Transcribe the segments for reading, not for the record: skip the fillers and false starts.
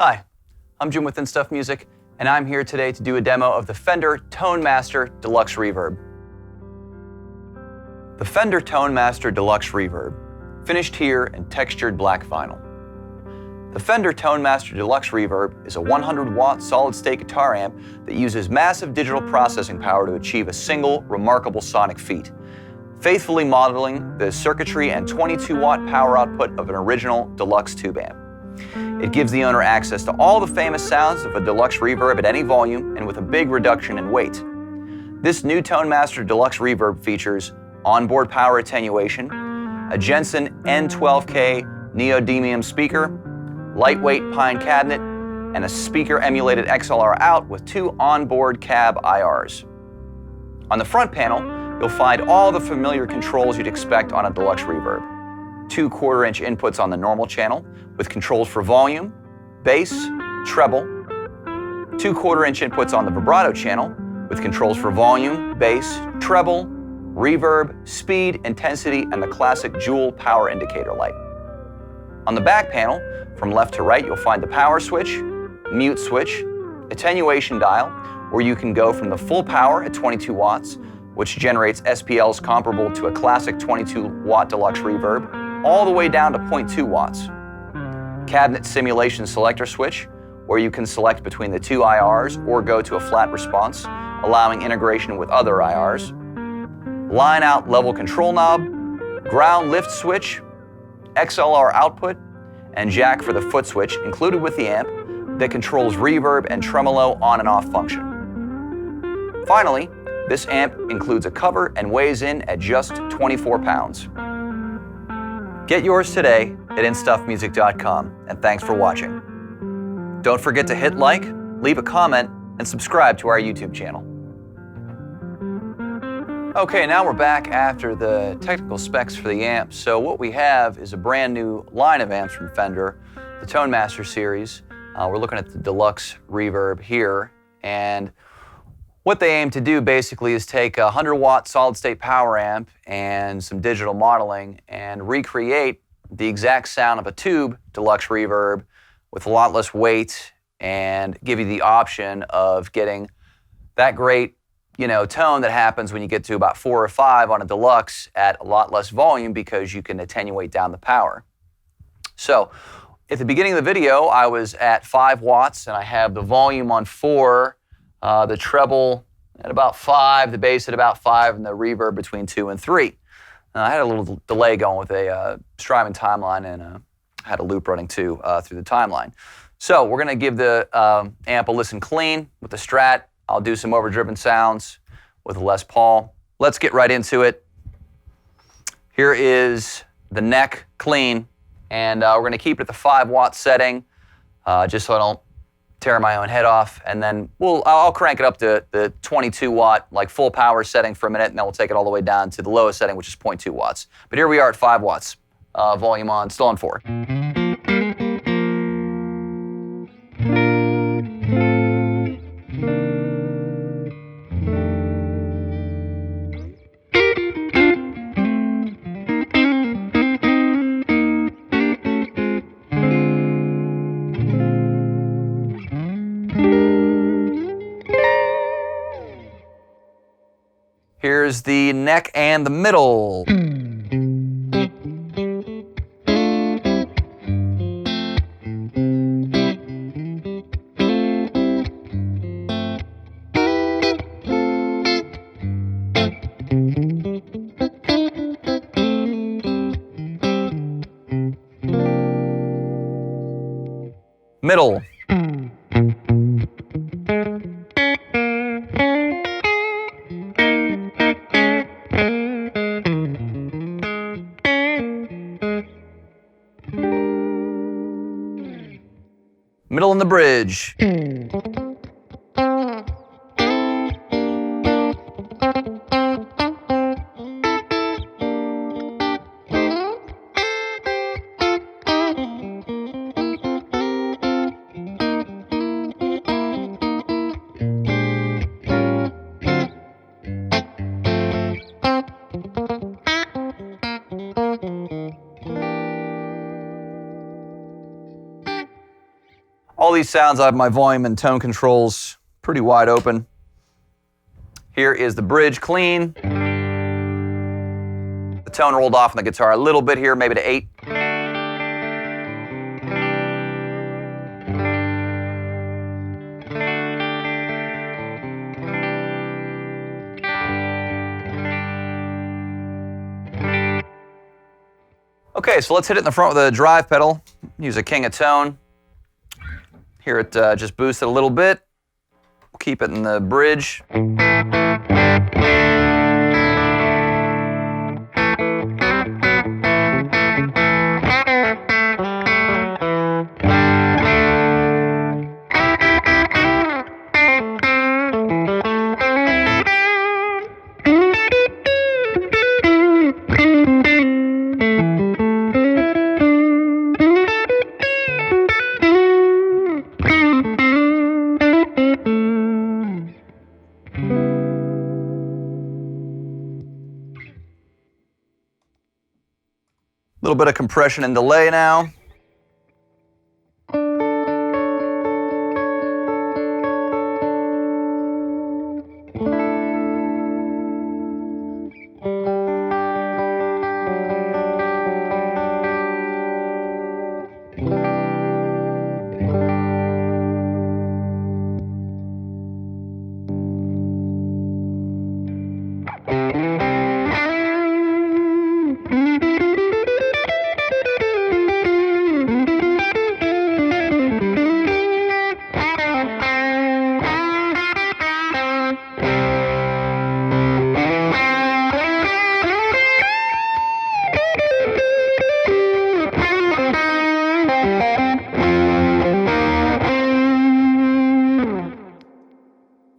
Hi, I'm Jim with Stuff Music, and I'm here today to do a demo of the Fender Tone Master Deluxe Reverb. The Fender Tone Master Deluxe Reverb, finished here in textured black vinyl. The Fender Tone Master Deluxe Reverb is a 100-watt solid-state guitar amp that uses massive digital processing power to achieve a single, remarkable sonic feat, faithfully modeling the circuitry and 22-watt power output of an original deluxe tube amp. It gives the owner access to all the famous sounds of a deluxe reverb at any volume and with a big reduction in weight. This new Tone Master Deluxe Reverb features onboard power attenuation, a Jensen N-12K neodymium speaker, lightweight pine cabinet, and a speaker-emulated XLR out with two onboard cab IRs. On the front panel, you'll find all the familiar controls you'd expect on a deluxe reverb. 2 1/4-inch inputs on the normal channel with controls for volume, bass, treble, 2 1/4-inch inputs on the vibrato channel with controls for volume, bass, treble, reverb, speed, intensity, and the classic Joule power indicator light. On the back panel, from left to right, you'll find the power switch, mute switch, attenuation dial, where you can go from the full power at 22 watts, which generates SPLs comparable to a classic 22-watt deluxe reverb, all the way down to 0.2 watts. Cabinet simulation selector switch, where you can select between the two IRs or go to a flat response, allowing integration with other IRs. Line out level control knob, ground lift switch, XLR output, and jack for the foot switch included with the amp that controls reverb and tremolo on and off function. Finally, this amp includes a cover and weighs in at just 24 pounds. Get yours today at instuffmusic.com, and thanks for watching. Don't forget to hit like, leave a comment, and subscribe to our YouTube channel. Okay, now we're back after the technical specs for the amp. So what we have is a brand new line of amps from Fender, the Tone Master series. We're looking at the Deluxe Reverb here, and what they aim to do basically is take a 100-watt solid-state power amp and some digital modeling and recreate the exact sound of a tube deluxe reverb with a lot less weight and give you the option of getting that great, tone that happens when you get to about 4 or 5 on a deluxe at a lot less volume because you can attenuate down the power. So at the beginning of the video, I was at 5 watts and I have the volume on 4, the treble at about 5, the bass at about 5, and the reverb between 2 and 3. I had a little delay going with a Strymon timeline and had a loop running too through the timeline. So we're going to give the amp a listen clean with the Strat. I'll do some overdriven sounds with a Les Paul. Let's get right into it. Here is the neck clean, and we're going to keep it at the 5-watt setting just so I don't tear my own head off, and then I'll crank it up to the 22-watt, like full power setting for a minute, and then we'll take it all the way down to the lowest setting, which is 0.2 watts. But here we are at 5 watts, volume on, still on 4. Here's the neck and the middle. Middle. Middle in the bridge. these sounds, I have my volume and tone controls pretty wide open. Here is the bridge clean. The tone rolled off on the guitar a little bit here, maybe to 8. Okay, so let's hit it in the front with a drive pedal. Use a king of tone. Here it just boosted a little bit. We'll keep it in the bridge. A little bit of compression and delay now.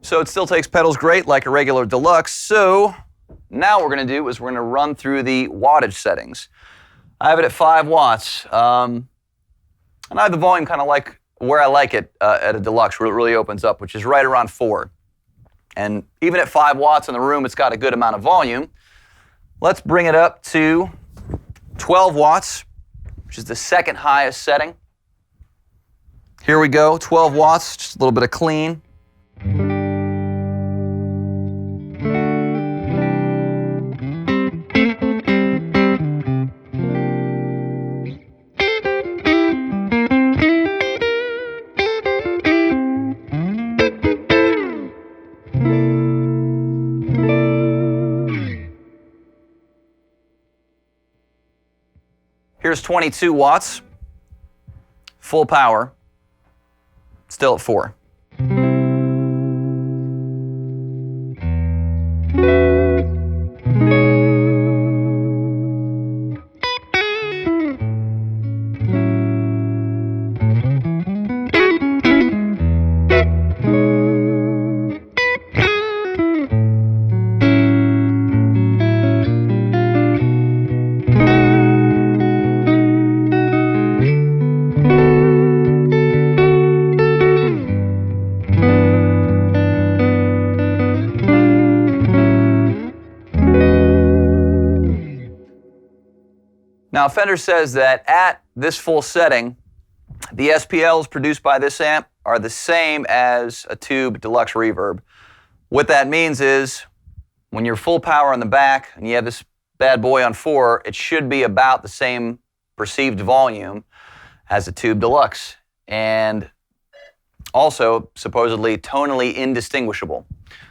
So it still takes pedals great like a regular deluxe. So now what we're going to do is we're going to run through the wattage settings. I have it at 5 watts. And I have the volume kind of like where I like it at a deluxe, where it really opens up, which is right around 4. And even at 5 watts in the room, it's got a good amount of volume. Let's bring it up to 12 watts, which is the second highest setting. Here we go, 12 watts, just a little bit of clean. Here's 22 watts, full power, still at 4. Now, Fender says that at this full setting, the SPLs produced by this amp are the same as a tube deluxe reverb. What that means is when you're full power on the back and you have this bad boy on 4, it should be about the same perceived volume as a tube deluxe, and also supposedly tonally indistinguishable.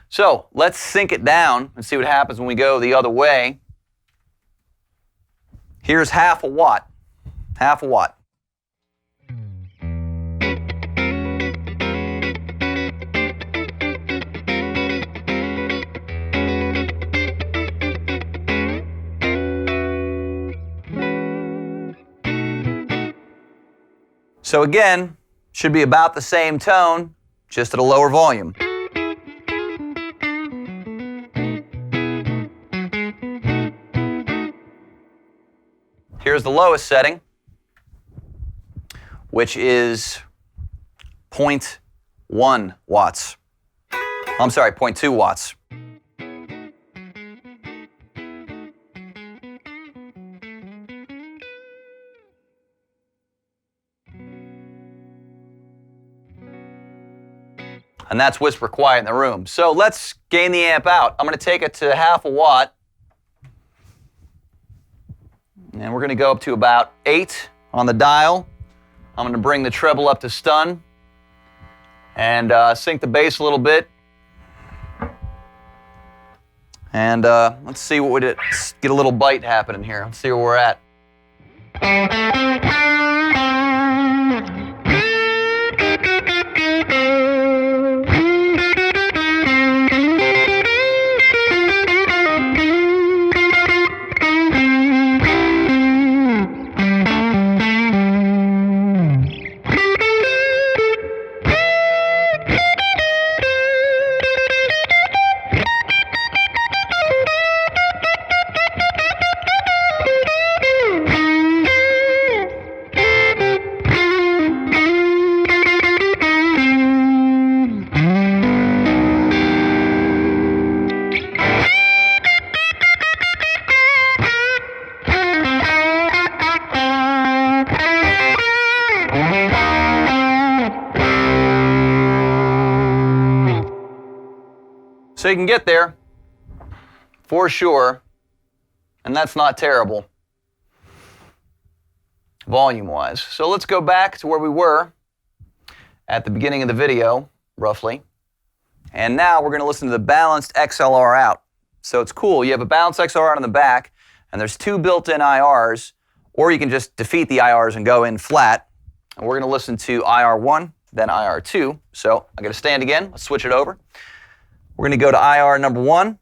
So let's sync it down and see what happens when we go the other way. Here's half a watt. Half a watt. So again, should be about the same tone, just at a lower volume. Here's the lowest setting, which is 0.1 watts. I'm sorry, 0.2 watts. and that's whisper quiet in the room. So let's gain the amp out. I'm going to take it to 1/2 watt, and we're going to go up to about 8 on the dial. I'm going to bring the treble up to stun and sync the bass a little bit. And let's see what we did. Let's get a little bite happening here. Let's see where we're at. So you can get there, for sure, and that's not terrible, volume-wise. So let's go back to where we were at the beginning of the video, roughly. And now we're going to listen to the balanced XLR out. So it's cool. You have a balanced XLR out on the back, and there's 2 built-in IRs, or you can just defeat the IRs and go in flat. And we're going to listen to IR1, then IR2. So I got to stand again. Let's switch it over. We're going to go to IR number 1.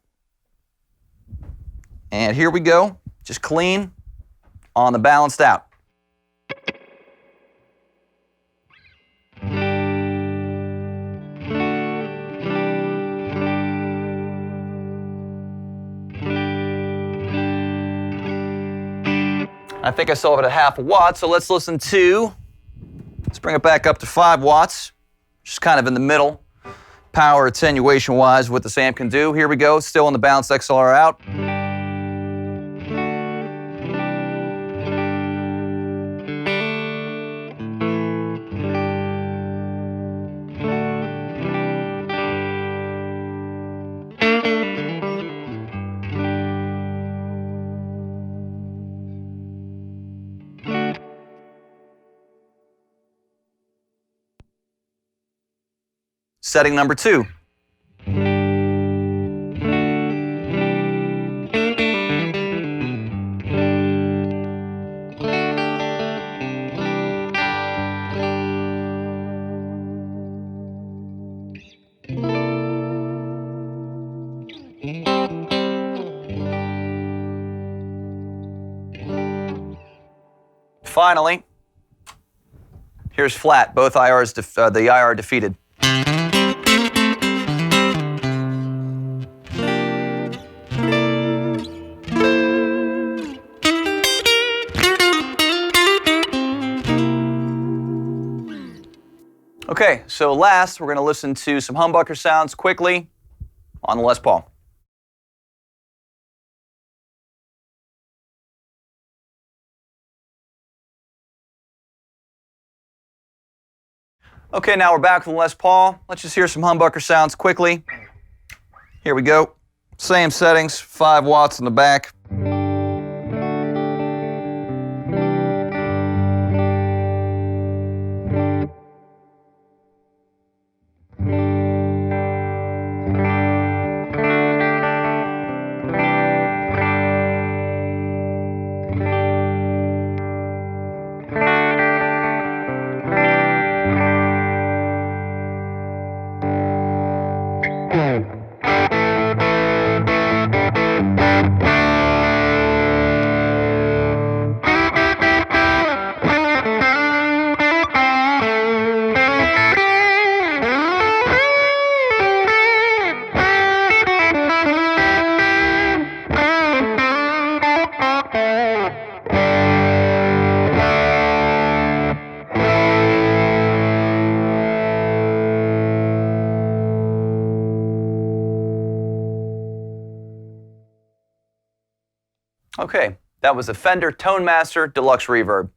And here we go. Just clean on the balanced out. I think I still have it at 1/2 watt, so let's listen to, let's bring it back up to 5 watts, just kind of in the middle. Power attenuation wise what this amp can do. Here we go, still on the balanced XLR out. Setting number 2. Finally, here's flat. Both IRs, the IR defeated. Okay, so last we're going to listen to some humbucker sounds quickly on the Les Paul. Okay, now we're back with the Les Paul. Let's just hear some humbucker sounds quickly. Here we go. Same settings, 5 watts in the back. Okay, that was the Fender Tone Master Deluxe Reverb.